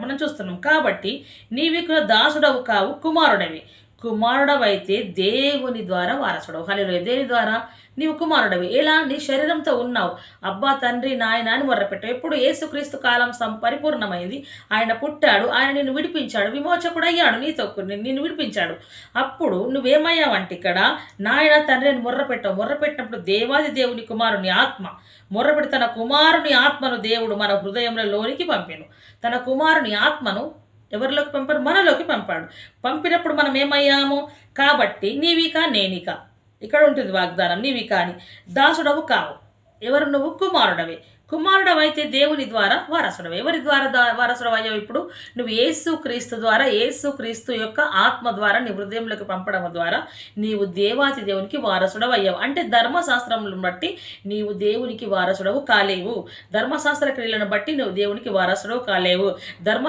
మనం చూస్తున్నాం. కాబట్టి నీవిక దాసుడవు కావు, కుమారుడవి. కుమారుడవైతే దేవుని ద్వారా వారసుడవు. హల్లెలూయా. దేని ద్వారా? నీవు కుమారుడవి. ఎలా? నీ శరీరంతో ఉన్నావు. అబ్బా తండ్రి నాయన అని మొర్రపెట్టావు. ఎప్పుడు యేసుక్రీస్తు కాలం పరిపూర్ణమైంది. ఆయన పుట్టాడు, ఆయన నిన్ను విడిపించాడు, విమోచకుడు అయ్యాడు, నిన్ను విడిపించాడు. అప్పుడు నువ్వేమయ్యావంటే ఇక్కడ నాయన తండ్రి అని మొర్రపెట్టావు. మొర్రపెట్టినప్పుడు దేవాది దేవుని కుమారుని ఆత్మ మొర్రపెట్టి తన కుమారుని ఆత్మను దేవుడు మన హృదయంలోనికి పంపాను. తన కుమారుని ఆత్మను ఎవరిలోకి పంపాడు? మనలోకి పంపాడు. పంపినప్పుడు మనం ఏమయ్యాము? కాబట్టి నీవిక నేనిక. ఇక్కడ ఉంటుంది వాగ్దానం. నీవిక అని దాసుడవు కావు. ఎవరు నువ్వు? కుమారుడవే. కుమారుడవైతే దేవుని ద్వారా వారసుడవు. ఎవరి ద్వారా వారసుడవు అయ్యావు? ఇప్పుడు నువ్వు యేసుక్రీస్తు ద్వారా, యేసుక్రీస్తు యొక్క ఆత్మ ద్వారా నీ హృదయంలోకి పంపడం ద్వారా నీవు దేవాతి దేవునికి వారసుడవు అయ్యావు. అంటే ధర్మశాస్త్రములను బట్టి నీవు దేవునికి వారసుడవు కాలేవు. ధర్మశాస్త్ర క్రియలను బట్టి నువ్వు దేవునికి వారసుడవు కాలేవు. ధర్మ